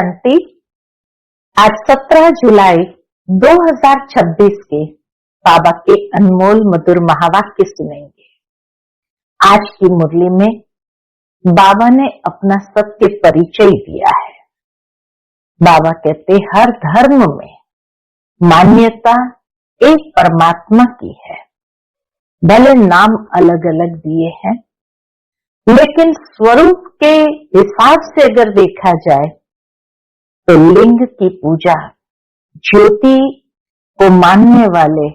शांति। आज 17 जुलाई 2026 के बाबा के अनमोल मधुर महावाक्य सुनेंगे। आज की मुरली में बाबा ने अपना सत्य परिचय दिया है। बाबा कहते हर धर्म में मान्यता एक परमात्मा की है। भले नाम अलग अलग दिए हैं, लेकिन स्वरूप के हिसाब से अगर देखा जाए तो लिंग की पूजा, ज्योति को मानने वाले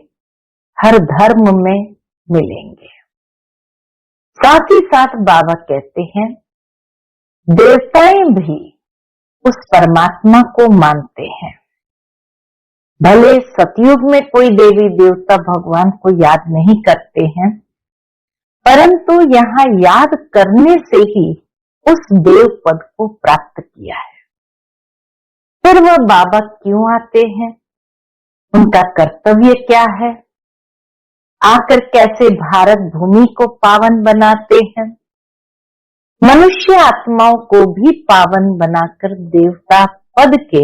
हर धर्म में मिलेंगे। साथ ही साथ बाबा कहते हैं देवताएं भी उस परमात्मा को मानते हैं। भले सतयुग में कोई देवी देवता भगवान को याद नहीं करते हैं, परंतु यहाँ याद करने से ही उस देव पद को प्राप्त किया है। फिर वह बाबा क्यों आते हैं, उनका कर्तव्य क्या है, आकर कैसे भारत भूमि को पावन बनाते हैं, मनुष्य आत्माओं को भी पावन बनाकर देवता पद के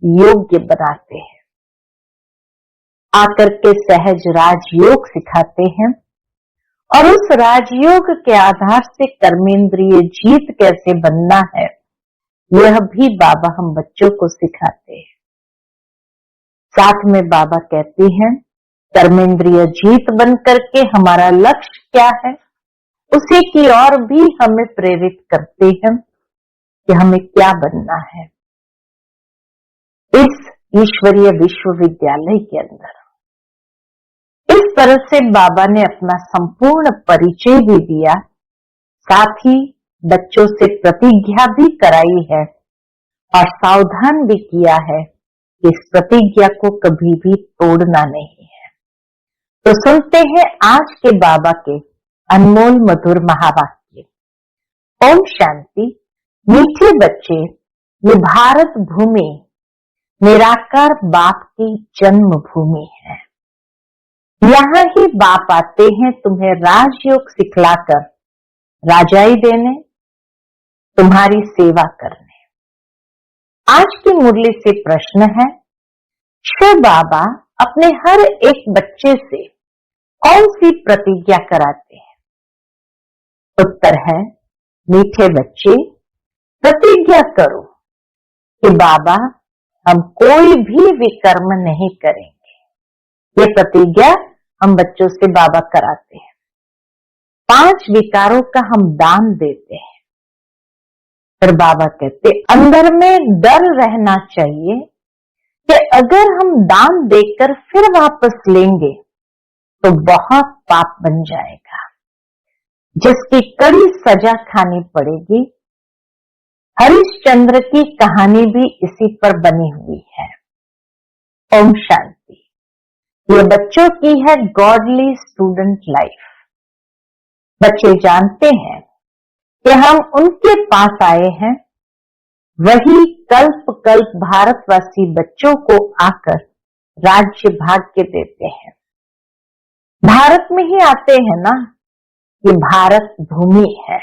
योग्य बनाते हैं। आकर के सहज राजयोग सिखाते हैं और उस राजयोग के आधार से कर्मेंद्रिय जीत कैसे बनना है, यह भी बाबा हम बच्चों को सिखाते हैं। साथ में बाबा कहते हैं कर्मेंद्रिय जीत बन करके हमारा लक्ष्य क्या है, उसी की ओर भी हमें प्रेरित करते हैं कि हमें क्या बनना है। इस ईश्वरीय विश्वविद्यालय के अंदर इस तरह से बाबा ने अपना संपूर्ण परिचय भी दिया, साथ ही बच्चों से प्रतिज्ञा भी कराई है और सावधान भी किया है कि इस प्रतिज्ञा को कभी भी तोड़ना नहीं है। तो सुनते हैं आज के बाबा के अनमोल मधुर महावाक्य। ओम शांति। मीठे बच्चे, ये भारत भूमि निराकार बाप की जन्म भूमि है। यहाँ ही बाप आते हैं तुम्हें राजयोग सिखलाकर राजाई देने, तुम्हारी सेवा करने। आज की मुरली से प्रश्न है, शिव बाबा अपने हर एक बच्चे से कौन सी प्रतिज्ञा कराते हैं? उत्तर है, मीठे बच्चे, प्रतिज्ञा करो कि बाबा हम कोई भी विकर्म नहीं करेंगे। ये प्रतिज्ञा हम बच्चों से बाबा कराते हैं। 5 विकारों का हम दान देते हैं। फिर बाबा कहते अंदर में डर रहना चाहिए कि अगर हम दान देकर फिर वापस लेंगे तो बहुत पाप बन जाएगा, जिसकी कड़ी सजा खानी पड़ेगी। हरिश्चंद्र की कहानी भी इसी पर बनी हुई है। ओम शांति। ये बच्चों की है गॉडली स्टूडेंट लाइफ। बच्चे जानते हैं कि हम उनके पास आए हैं, वही कल्प कल्प भारतवासी बच्चों को आकर राज्य भाग्य देते हैं। भारत में ही आते हैं ना, ये भारत भूमि है।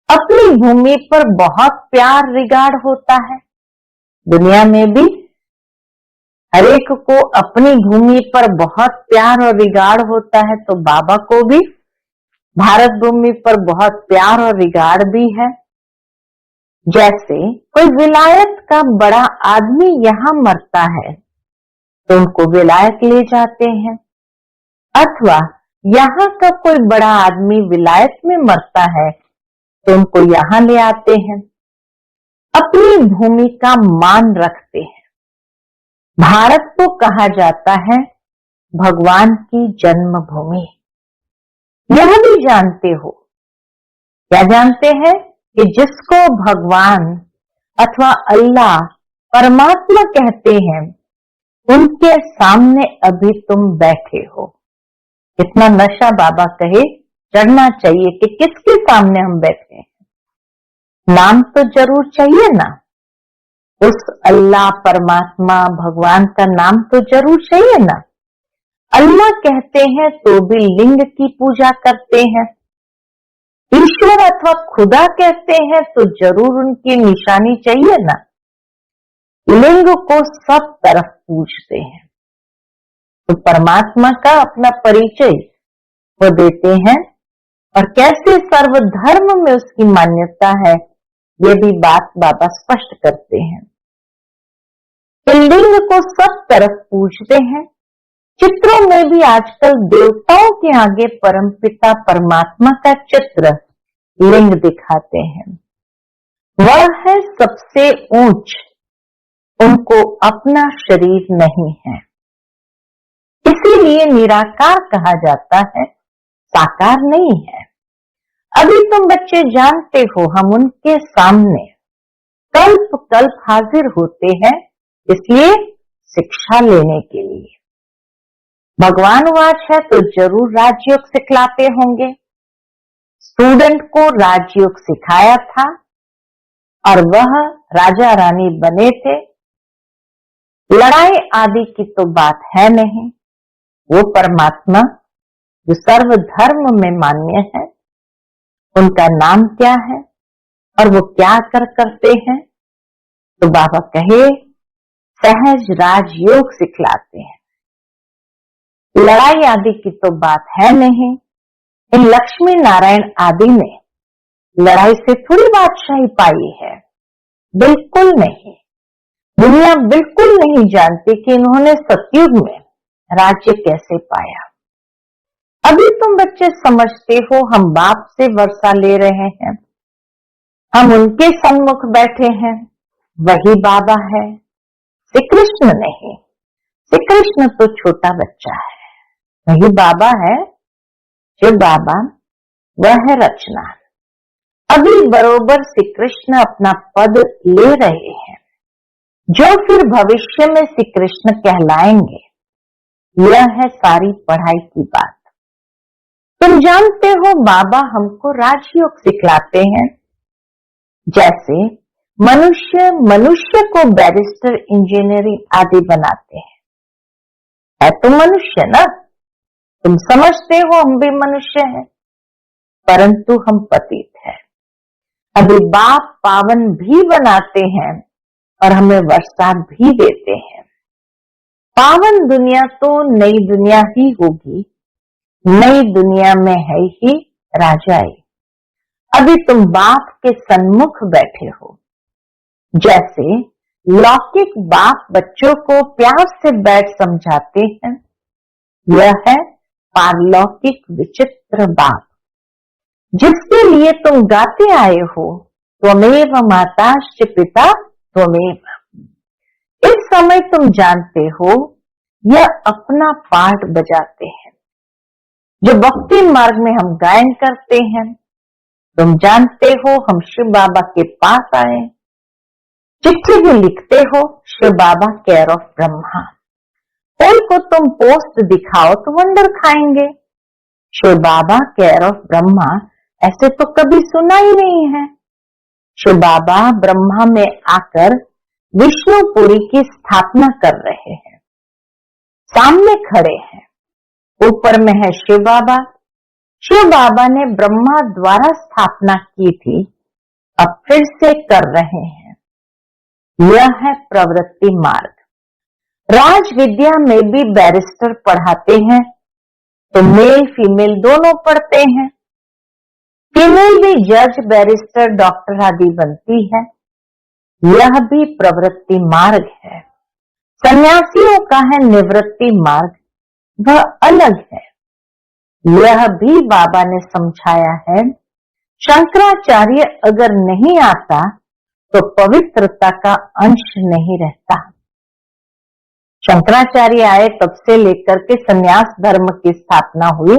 अपनी भूमि पर बहुत प्यार रिगार्ड होता है। दुनिया में भी हर एक को अपनी भूमि पर बहुत प्यार और रिगार्ड होता है, तो बाबा को भी भारत भूमि पर बहुत प्यार और रिगार्ड भी है। जैसे कोई विलायत का बड़ा आदमी यहाँ मरता है तो उनको विलायत ले जाते हैं, अथवा यहाँ का कोई बड़ा आदमी विलायत में मरता है तो उनको यहाँ ले आते हैं। अपनी भूमि का मान रखते हैं। भारत को कहा जाता है भगवान की जन्मभूमि। यह भी जानते हो, क्या जानते हैं कि जिसको भगवान अथवा अल्लाह परमात्मा कहते हैं, उनके सामने अभी तुम बैठे हो। इतना नशा बाबा कहे चढ़ना चाहिए कि किसके सामने हम बैठे हैं। नाम तो जरूर चाहिए ना, उस अल्लाह परमात्मा भगवान का नाम तो जरूर चाहिए ना। अल्लाह कहते हैं तो भी लिंग की पूजा करते हैं। ईश्वर अथवा खुदा कहते हैं तो जरूर उनकी निशानी चाहिए ना। लिंग को सब तरफ पूजते हैं, तो परमात्मा का अपना परिचय वो देते हैं, और कैसे सर्वधर्म में उसकी मान्यता है ये भी बात बाबा स्पष्ट करते हैं। लिंग को सब तरफ पूजते हैं। चित्रों में भी आजकल देवताओं के आगे परमपिता परमात्मा का चित्र लिंग दिखाते हैं। वह है सबसे ऊंच, उनको अपना शरीर नहीं है, इसीलिए निराकार कहा जाता है, साकार नहीं है। अभी तुम बच्चे जानते हो हम उनके सामने कल्प कल्प हाजिर होते हैं, इसलिए शिक्षा लेने के लिए। भगवान वाच है तो जरूर राजयोग सिखलाते होंगे। स्टूडेंट को राजयोग सिखाया था और वह राजा रानी बने थे। लड़ाई आदि की तो बात है नहीं। वो परमात्मा जो सर्वधर्म में मान्य है, उनका नाम क्या है और वो क्या करते हैं? तो बाबा कहे सहज राजयोग सिखलाते हैं। लड़ाई आदि की तो बात है नहीं। इन लक्ष्मी नारायण आदि ने लड़ाई से थोड़ी बादशाही पाई है, बिल्कुल नहीं। दुनिया बिल्कुल नहीं जानती कि इन्होंने सतयुग में राज्य कैसे पाया। अभी तुम बच्चे समझते हो हम बाप से वर्षा ले रहे हैं, हम उनके सन्मुख बैठे हैं, वही बाबा है, श्री कृष्ण नहीं। श्री कृष्ण तो छोटा बच्चा है, वही बाबा है। जो बाबा वह है रचना। अभी बरोबर श्री कृष्ण अपना पद ले रहे हैं, जो फिर भविष्य में श्री कृष्ण कहलाएंगे। यह है सारी पढ़ाई की बात। तुम जानते हो बाबा हमको राजयोग सिखलाते हैं। जैसे मनुष्य मनुष्य को बैरिस्टर, इंजीनियरिंग आदि बनाते हैं, है तो मनुष्य ना। तुम समझते हो हम भी मनुष्य हैं, परंतु हम पतित हैं। अभी बाप पावन भी बनाते हैं और हमें वर्षा भी देते हैं। पावन दुनिया तो नई दुनिया ही होगी, नई दुनिया में है ही राजाई। अभी तुम बाप के सन्मुख बैठे हो। जैसे लौकिक बाप बच्चों को प्यार से बैठ समझाते हैं, यह है पारलौकिक विचित्र बाप, जिसके लिए तुम गाते आए हो त्वमेव माताश्च पिता त्वमेव। इस समय तुम जानते हो यह अपना पाठ बजाते हैं। जो भक्ति मार्ग में हम गायन करते हैं, तुम जानते हो हम शिव बाबा के पास आए। चिट्ठी भी लिखते हो शिव बाबा केयर ऑफ ब्रह्मा। कोई को तुम पोस्ट दिखाओ तो वंडर खाएंगे। शिव बाबा केयर ऑफ ब्रह्मा ऐसे तो कभी सुना ही नहीं है। शिव बाबा ब्रह्मा में आकर विष्णुपुरी की स्थापना कर रहे हैं, सामने खड़े हैं। ऊपर में है शिव बाबा। शिव बाबा ने ब्रह्मा द्वारा स्थापना की थी, अब फिर से कर रहे हैं। यह है प्रवृत्ति मार्ग। राज विद्या में भी बैरिस्टर पढ़ाते हैं, तो मेल फीमेल दोनों पढ़ते हैं। फीमेल भी जज, बैरिस्टर, डॉक्टर आदि बनती है। यह भी प्रवृत्ति मार्ग है। सन्यासियों का है निवृत्ति मार्ग, वह अलग है। यह भी बाबा ने समझाया है। शंकराचार्य अगर नहीं आता तो पवित्रता का अंश नहीं रहता। शंकराचार्य आए तब से लेकर के सन्यास धर्म की स्थापना हुई,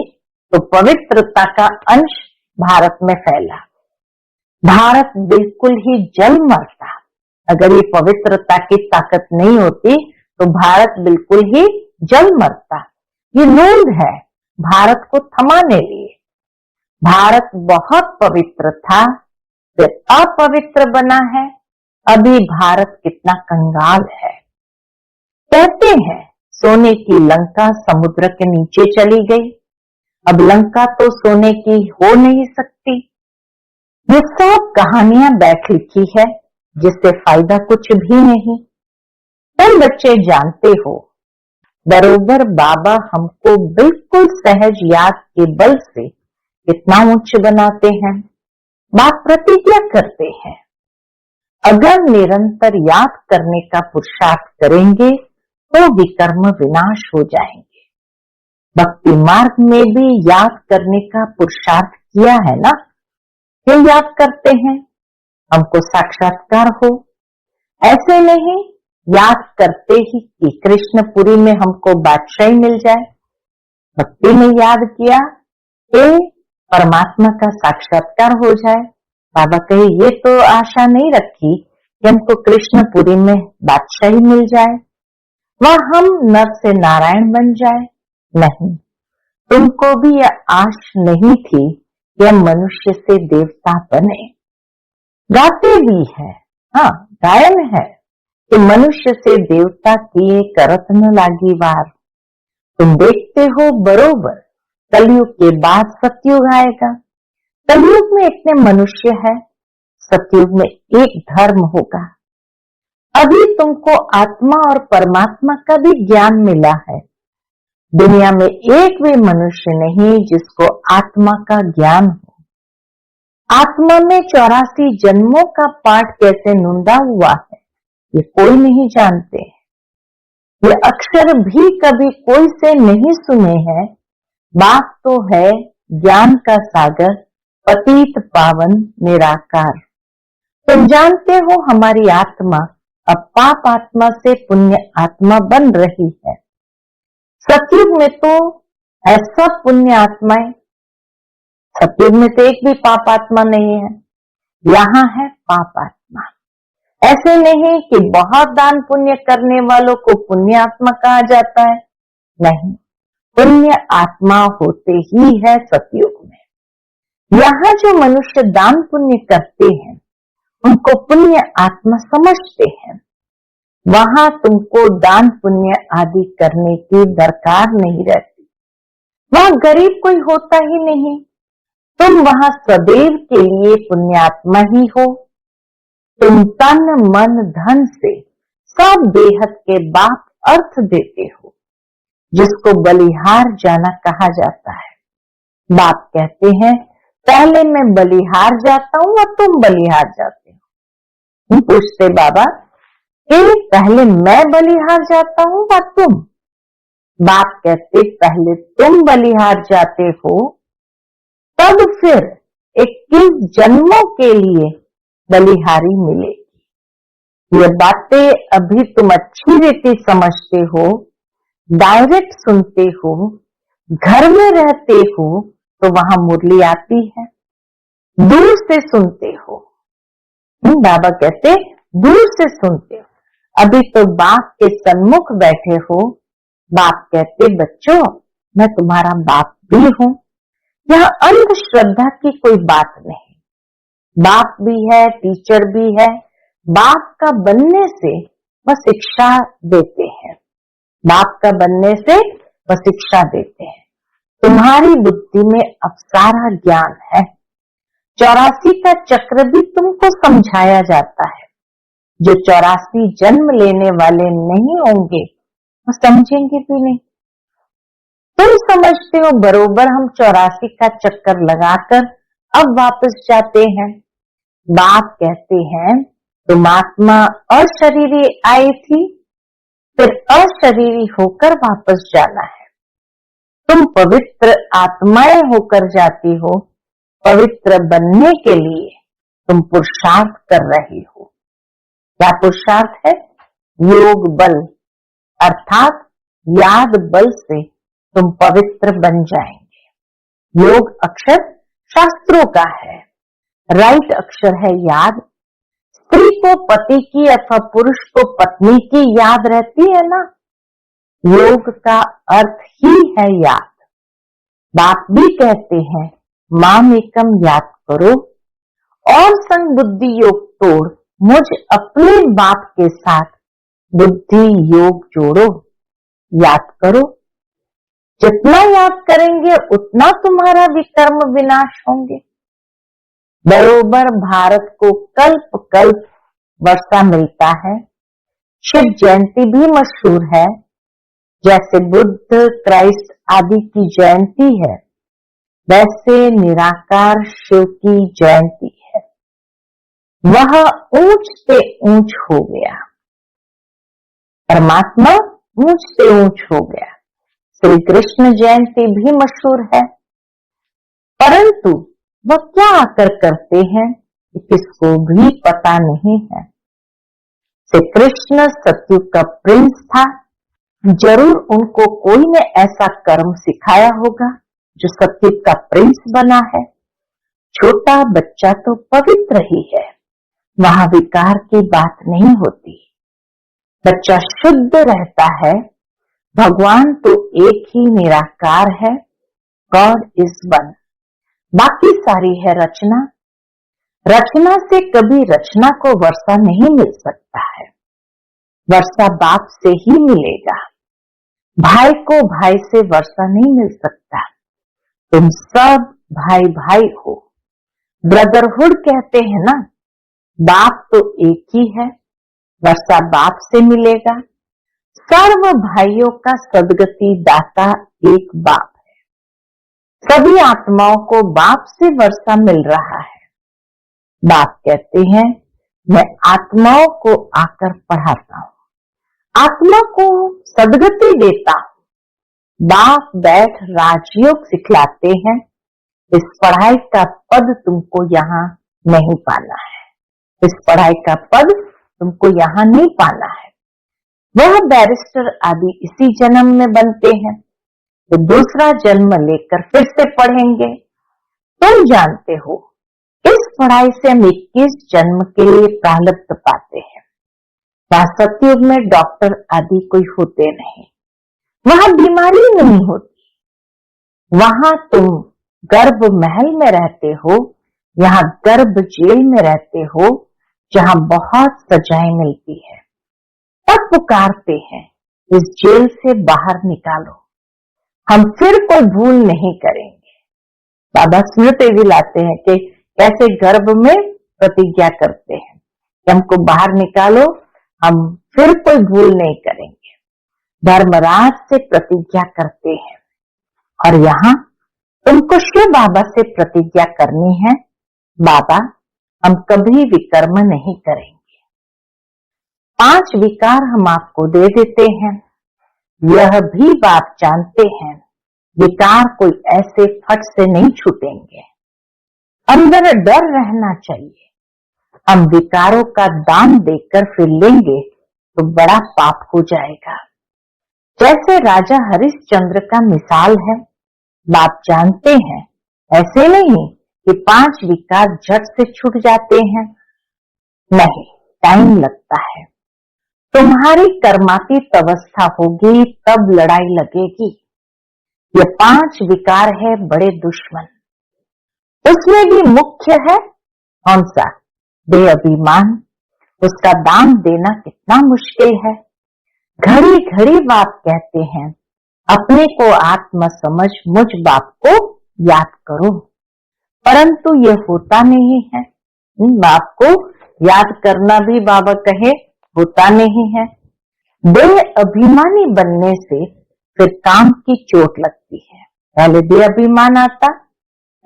तो पवित्रता का अंश भारत में फैला। भारत बिल्कुल ही जल मरता। अगर ये पवित्रता की ताकत नहीं होती तो भारत बिल्कुल ही जल मरता। ये नूंद है भारत को थमाने लिए। भारत बहुत पवित्र था, फिर अपवित्र बना है। अभी भारत कितना कंगाल है। कहते हैं सोने की लंका समुद्र के नीचे चली गई। अब लंका तो सोने की हो नहीं सकती, ये सब कहानियां बैठ लिखी है जिससे फायदा कुछ भी नहीं। तुम बच्चे जानते हो, बरोबर बाबा हमको बिल्कुल सहज याद के बल से कितना उच्च बनाते हैं। बाप प्रतिज्ञा करते हैं, अगर निरंतर याद करने का पुरुषार्थ करेंगे तो विकर्म विनाश हो जाएंगे। भक्ति मार्ग में भी याद करने का पुरुषार्थ किया है ना, क्यों याद करते हैं? हमको साक्षात्कार हो, ऐसे नहीं याद करते ही कि कृष्णपुरी में हमको बादशाही मिल जाए। भक्ति में याद किया कि परमात्मा का साक्षात्कार हो जाए। बाबा कहे ये तो आशा नहीं रखी कि हमको कृष्णपुरी में बादशाही मिल जाए, वह हम नर से नारायण बन जाए। नहीं, तुमको भी यह आश नहीं थी कि हम मनुष्य से देवता बने। गाते भी है, हाँ गायन है कि मनुष्य से देवता किए करत न लागी वार। तुम देखते हो बरोबर कलयुग के बाद सतयुग आएगा। कलयुग में इतने मनुष्य है, सतयुग में एक धर्म होगा। अभी तुमको आत्मा और परमात्मा का भी ज्ञान मिला है। दुनिया में एक भी मनुष्य नहीं जिसको आत्मा का ज्ञान हो। आत्मा में 84 जन्मों का पाठ कैसे नुंदा हुआ है ये कोई नहीं जानते। ये अक्षर भी कभी कोई से नहीं सुने हैं। बात तो है ज्ञान का सागर, पतित पावन निराकार। तुम जानते हो हमारी आत्मा अब पाप आत्मा से पुण्य आत्मा बन रही है। सतयुग में तो ऐसा पुण्य आत्माएं, सतयुग में तो एक भी पाप आत्मा नहीं है, यहाँ है पाप आत्मा। ऐसे नहीं कि बहुत दान पुण्य करने वालों को पुण्य आत्मा कहा जाता है, नहीं, पुण्य आत्मा होते ही है सतयुग में। यहाँ जो मनुष्य दान पुण्य करते हैं उनको पुण्य आत्मा समझते हैं। वहां तुमको दान पुण्य आदि करने की दरकार नहीं रहती। वहां गरीब कोई होता ही नहीं। तुम वहां सदैव के लिए पुण्यात्मा ही हो। तुम तन मन धन से सब बेहद के बाप अर्थ देते हो, जिसको बलिहार जाना कहा जाता है। बाप कहते हैं पहले मैं बलिहार जाता हूं और तुम बलिहार जाते हो। पूछते बाबा कि पहले मैं बलिहार जाता हूं या तुम? बाप कहते पहले तुम बलिहार जाते हो, तब फिर 21 जन्मों के लिए बलिहारी मिलेगी। ये बातें अभी तुम अच्छी रीति समझते हो, डायरेक्ट सुनते हो, घर में रहते हो तो वहां मुरली आती है। दूर से सुनते हो, बाबा कहते दूर से सुनते हो। अभी तो बाप के सन्मुख बैठे हो। बाप कहते बच्चों मैं तुम्हारा बाप भी हूं। यहाँ अंधश्रद्धा की कोई बात नहीं। बाप भी है, टीचर भी है। बाप का बनने से वह शिक्षा देते हैं। बाप का बनने से वह शिक्षा देते हैं। तुम्हारी बुद्धि में अब सारा ज्ञान है। 84 का चक्र भी तुमको समझाया जाता है। जो 84 जन्म लेने वाले नहीं होंगे वो समझेंगे भी नहीं। तुम समझते हो बरोबर हम 84 का चक्कर लगाकर अब वापस जाते हैं। बाप कहते हैं तुम आत्मा अशरीरी आई थी, फिर अशरीरी होकर वापस जाना है। तुम पवित्र आत्माएं होकर जाती हो। पवित्र बनने के लिए तुम पुरुषार्थ कर रही हो। क्या पुरुषार्थ है? योग बल, अर्थात याद बल से तुम पवित्र बन जाएंगे। योग अक्षर शास्त्रों का है, राइट अक्षर है याद। स्त्री को पति की अथवा पुरुष को पत्नी की याद रहती है ना। योग का अर्थ ही है याद। बाप भी कहते हैं माम एकम याद करो और संग बुद्धि योग तोड़ मुझ अपने बाप के साथ बुद्धि योग जोड़ो। याद करो, जितना याद करेंगे उतना तुम्हारा विकर्म विनाश होंगे। बरोबर भारत को कल्प कल्प वर्षा मिलता है। शिव जयंती भी मशहूर है, जैसे बुद्ध, क्राइस्ट आदि की जयंती है, वैसे निराकार शिव की जयंती है। वह ऊंच से ऊंच हो गया, परमात्मा ऊंच से ऊंच हो गया। श्री कृष्ण जयंती भी मशहूर है, परंतु वह क्या आकर करते हैं किसको भी पता नहीं है। श्री कृष्ण सतयुग का प्रिंस था, जरूर उनको कोई ने ऐसा कर्म सिखाया होगा जो सतयुग का प्रिंस बना है। छोटा बच्चा तो पवित्र ही है, वहां विकार की बात नहीं होती। बच्चा शुद्ध रहता है। भगवान तो एक ही निराकार है, गॉड इज वन। बाकी सारी है रचना। रचना से कभी रचना को वर्षा नहीं मिल सकता है, वर्षा बाप से ही मिलेगा। भाई को भाई से वर्षा नहीं मिल सकता। तुम सब भाई भाई हो, ब्रदरहुड कहते हैं ना। बाप तो एक ही है, वर्षा बाप से मिलेगा। सर्व भाइयों का सदगति दाता एक बाप है। सभी आत्माओं को बाप से वर्षा मिल रहा है। बाप कहते हैं, मैं आत्माओं को आकर पढ़ाता हूं, आत्मा को सदगति देता हूं। बाप बैठ राजयोग सिखलाते हैं। इस पढ़ाई का पद तुमको यहाँ नहीं पाना है, इस पढ़ाई का पद तुमको यहाँ नहीं पाना है। वह बैरिस्टर आदि इसी जन्म में बनते हैं, तो दूसरा जन्म लेकर फिर से पढ़ेंगे। तुम जानते हो, इस पढ़ाई से हम 21 जन्म के लिए प्रारब्ध पाते हैं। वहां सतयुग में डॉक्टर आदि कोई होते नहीं, वहां बीमारी नहीं होती। वहां तुम गर्भ महल में रहते हो, यहाँ गर्भ जेल में रहते हो, जहां बहुत सजाएं मिलती है। तब पुकारते हैं, इस जेल से बाहर निकालो, हम फिर कोई भूल नहीं करेंगे। बाबा स्मृति दिलाते हैं कि कैसे गर्भ में प्रतिज्ञा करते हैं कि हमको बाहर निकालो, हम फिर कोई भूल नहीं करेंगे। धर्मराज से प्रतिज्ञा करते हैं, और यहाँ तुमको शिव बाबा से प्रतिज्ञा करनी है, बाबा हम कभी विकर्म नहीं करेंगे। 5 विकार हम आपको दे देते हैं। यह भी बात जानते हैं, विकार कोई ऐसे फट से नहीं छूटेंगे, अंदर डर रहना चाहिए। हम विकारों का दान देकर फिर लेंगे तो बड़ा पाप हो जाएगा। जैसे राजा हरिश्चंद्र का मिसाल है, बाप जानते हैं, ऐसे नहीं कि 5 विकार झट से छूट जाते हैं, नहीं, टाइम लगता है। तुम्हारी कर्मातीत अवस्था होगी तब लड़ाई लगेगी। ये 5 विकार है बड़े दुश्मन। उसमें भी मुख्य है कौन सा? देह अभिमान। उसका दान देना कितना मुश्किल है। घड़ी घड़ी बाप कहते हैं, अपने को आत्मा समझ मुझ बाप को याद करो, परंतु ये होता नहीं है। बाप को याद करना भी बाबा कहे होता नहीं है। देह अभिमानी बनने से फिर काम की चोट लगती है। पहले देह अभिमान आता,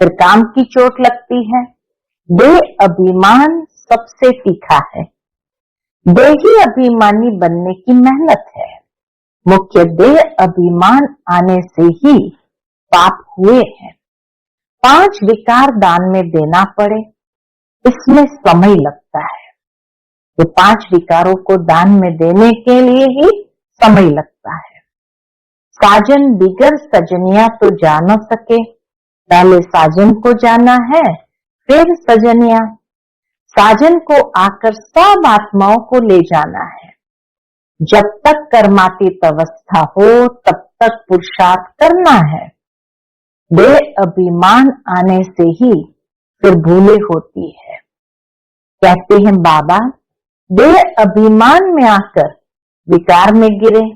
फिर काम की चोट लगती है। देह अभिमान सबसे तीखा है। देही अभिमानी बनने की मेहनत है। मुख्य देह अभिमान आने से ही पाप हुए हैं। 5 विकार दान में देना पड़े, इसमें समय लगता है। ये 5 विकारों को दान में देने के लिए ही समय लगता है। साजन बिगर सजनिया तो जा न सके। पहले साजन को जाना है, फिर सजनिया। साजन को आकर सब आत्माओं को ले जाना है। जब तक कर्मातीत अवस्था हो तब तक पुरुषार्थ करना है। देह अभिमान आने से ही फिर भूले होती है। कहते हैं बाबा, देह अभिमान में आकर विकार में गिरे,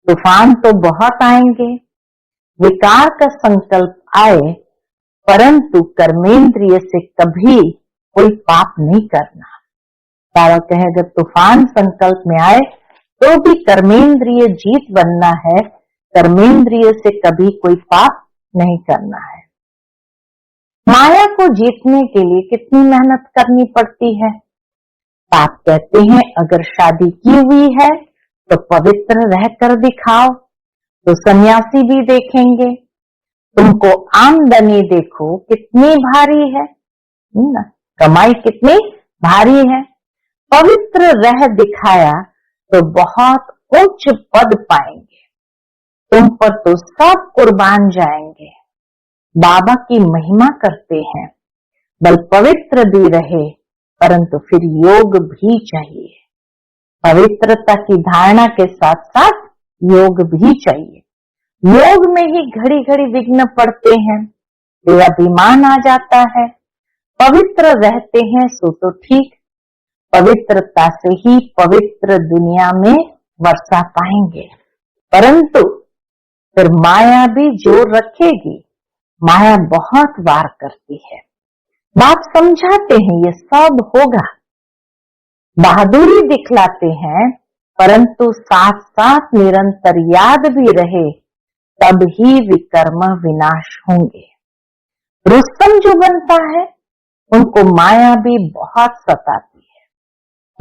तूफान तो बहुत आएंगे। विकार का संकल्प आए परंतु कर्मेंद्रिय से कभी कोई पाप नहीं करना। बाबा कहे अगर तूफान संकल्प में आए तो भी कर्मेंद्रिय जीत बनना है, कर्मेंद्रिय से कभी कोई पाप नहीं करना है। माया को जीतने के लिए कितनी मेहनत करनी पड़ती है। पाप कहते हैं अगर शादी की हुई है तो पवित्र रहकर दिखाओ, तो सन्यासी भी देखेंगे। तुमको आमदनी देखो कितनी भारी है ना, कमाई कितनी भारी है, पवित्र रह दिखाया तो बहुत उच्च पद पाएंगे, तुम पर तो सब कुर्बान जाएंगे। बाबा की महिमा करते हैं, बल पवित्र भी रहे परंतु फिर योग भी चाहिए। पवित्रता की धारणा के साथ साथ योग भी चाहिए। योग में ही घड़ी घड़ी विघ्न पड़ते हैं, अभिमान आ जाता है। पवित्र रहते हैं सो तो ठीक, पवित्रता से ही पवित्र दुनिया में वर्षा पाएंगे, परंतु फिर माया भी जोर रखेगी। माया बहुत वार करती है। बाप समझाते हैं ये सब होगा, बहादुरी दिखलाते हैं, परंतु साथ साथ निरंतर याद भी रहे तब ही विकर्म विनाश होंगे। रुस्तम जो बनता है उनको माया भी बहुत सताती है।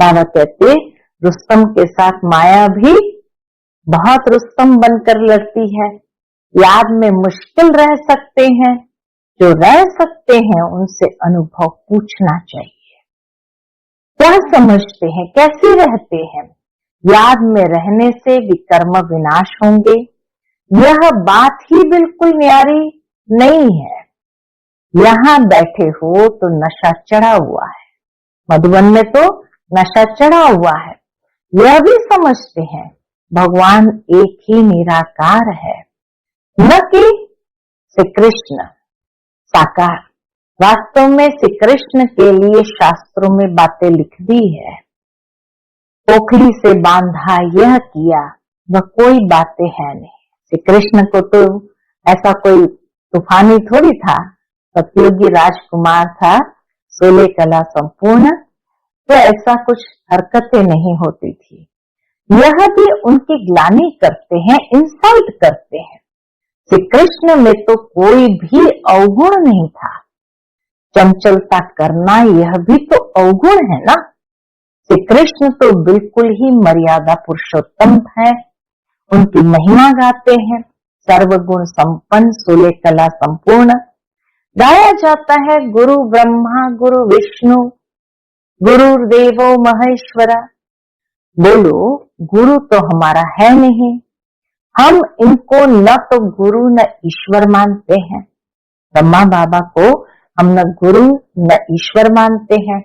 बाबा कहते रुस्तम के साथ माया भी बहुत रुस्तम बनकर लड़ती है। याद में मुश्किल रह सकते हैं, जो रह सकते हैं उनसे अनुभव पूछना चाहिए। क्या समझते हैं, कैसे रहते हैं? याद में रहने से विकर्म विनाश होंगे। यह बात ही बिल्कुल न्यारी नहीं है। यहाँ बैठे हो तो नशा चढ़ा हुआ है, मधुबन में तो नशा चढ़ा हुआ है। यह भी समझते हैं भगवान एक ही निराकार है, न कि श्री कृष्ण साकार। वास्तव में श्री कृष्ण के लिए शास्त्रों में बातें लिख दी है। पोखरी से बांधा यह किया, वह कोई बातें है नहीं। श्री कृष्ण को तो ऐसा कोई तूफानी थोड़ी था, सतयोगी राजकुमार था, 16 कला संपूर्ण, तो ऐसा कुछ हरकतें नहीं होती थी। यह भी उनकी ग्लानि करते हैं, इंसल्ट करते हैं। श्री कृष्ण में तो कोई भी अवगुण नहीं था। चंचलता करना यह भी तो अवगुण है ना। श्री कृष्ण तो बिल्कुल ही मर्यादा पुरुषोत्तम है। उनकी महिमा गाते हैं, सर्वगुण संपन्न, 16 कला संपूर्ण। गाया जाता है गुरु ब्रह्मा गुरु विष्णु गुरुर्देवो महेश्वरा। बोलो गुरु तो हमारा है नहीं, हम इनको न तो गुरु न ईश्वर मानते हैं। ब्रह्मा बाबा को हम न गुरु न ईश्वर मानते हैं।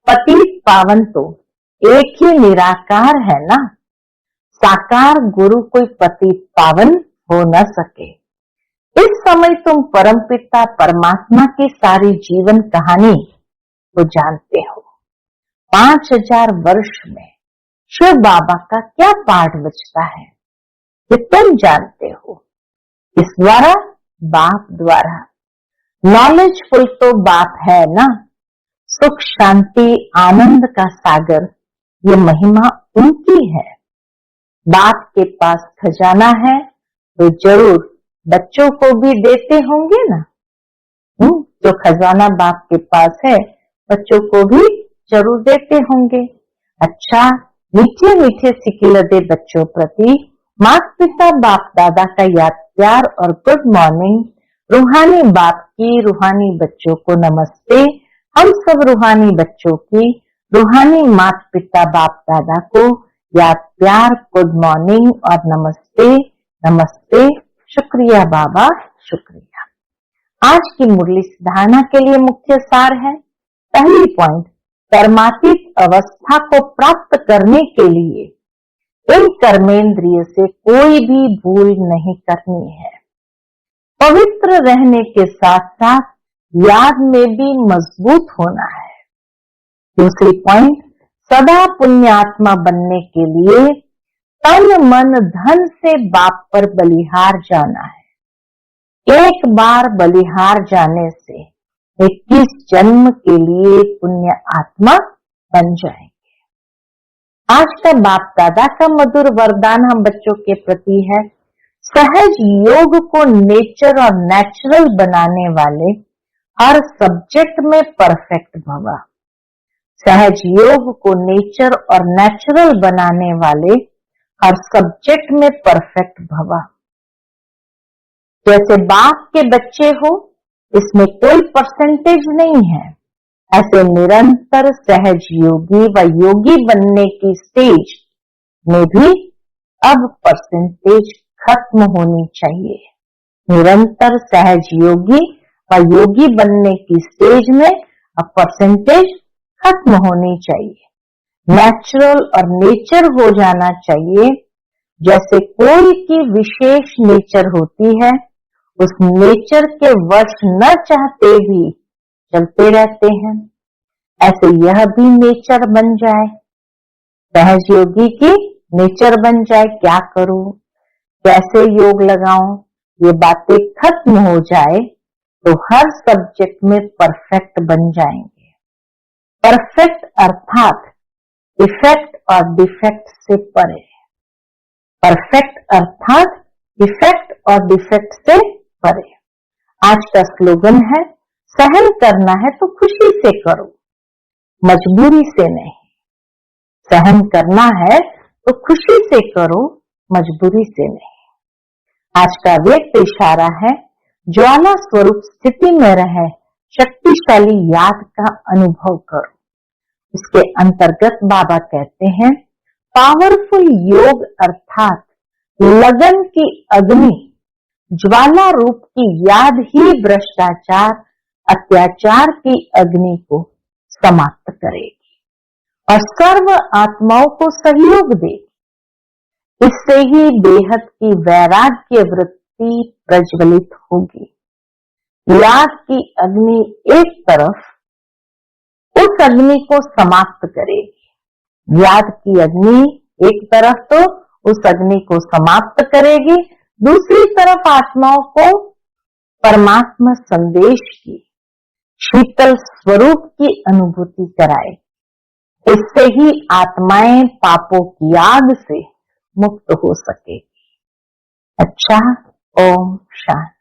पतित पावन तो एक ही निराकार है ना। साकार गुरु कोई पतित पावन हो न सके। इस समय तुम परमपिता परमात्मा की सारी जीवन कहानी तो जानते हो। 5000 वर्ष में शिव बाबा का क्या पाठ बचता है ये तुम जानते हो। इस द्वारा बाप द्वारा नॉलेजफुल तो बाप है ना। सुख शांति आनंद का सागर, ये महिमा उनकी है। बाप के पास खजाना है तो जरूर बच्चों को भी देते होंगे ना। जो खजाना बाप के पास है बच्चों को भी जरूर देते होंगे। अच्छा, मीठे मीठे सिकिलदे बच्चों प्रति माता पिता बाप दादा का याद प्यार और गुड मॉर्निंग। रूहानी बाप की रूहानी बच्चों को नमस्ते। हम सब रूहानी बच्चों की रूहानी माता पिता बाप दादा को याद प्यार गुड मॉर्निंग और नमस्ते नमस्ते। शुक्रिया बाबा, शुक्रिया। आज की मुरली धारणा के लिए मुख्य सार है। पहली पॉइंट, कर्मातीत अवस्था को प्राप्त करने के लिए इन कर्मेंद्रिय से कोई भी भूल नहीं करनी है। पवित्र रहने के साथ साथ याद में भी मजबूत होना है। दूसरी पॉइंट, सदा पुण्यात्मा बनने के लिए तन मन धन से बाप पर बलिहार जाना है। एक बार बलिहार जाने से 21 जन्म के लिए पुण्य आत्मा बन जाएंगे। आज का बाप दादा का मधुर वरदान हम बच्चों के प्रति है, सहज योग को नेचर और नेचुरल बनाने वाले हर सब्जेक्ट में परफेक्ट भवा। सहज योग को नेचर और नेचुरल बनाने वाले हर सब्जेक्ट में परफेक्ट भवा। जैसे बाप के बच्चे हो, इसमें कोई परसेंटेज नहीं है, ऐसे निरंतर सहज योगी व योगी बनने की स्टेज में भी अब परसेंटेज खत्म होनी चाहिए। निरंतर सहज योगी व योगी बनने की स्टेज में अब परसेंटेज खत्म होनी चाहिए। नेचुरल और नेचर हो जाना चाहिए। जैसे कोई की विशेष नेचर होती है, उस नेचर के वश न चाहते भी चलते रहते हैं, ऐसे यह भी नेचर बन जाए, सहज योगी की नेचर बन जाए। क्या करूं, कैसे योग लगाऊं, ये बातें खत्म हो जाए तो हर सब्जेक्ट में परफेक्ट बन जाएंगे। परफेक्ट अर्थात इफेक्ट और डिफेक्ट से परे। परफेक्ट अर्थात इफेक्ट और डिफेक्ट से परे। आज का स्लोगन है, सहन करना है तो खुशी से करो, मजबूरी से नहीं। सहन करना है तो खुशी से करो, मजबूरी से नहीं। आज का व्यक्त इशारा है, ज्वाला स्वरूप स्थिति में रहे शक्तिशाली याद का अनुभव करो। इसके अंतर्गत बाबा कहते हैं, पावरफुल योग अर्थात लगन की अग्नि, ज्वाला रूप की याद ही भ्रष्टाचार अत्याचार की अग्नि को समाप्त करेगी और सर्व आत्माओं को सहयोग देगी। इससे ही बेहद की वैराग्य वृत्ति प्रज्वलित होगी। याद की अग्नि एक तरफ उस अग्नि को समाप्त करेगी। याद की अग्नि एक तरफ तो उस अग्नि को समाप्त करेगी, दूसरी तरफ आत्माओं को परमात्मा संदेश की शीतल स्वरूप की अनुभूति कराए। इससे ही आत्माएं पापों की आग से मुक्त हो सकेगी। अच्छा, ओम शांति।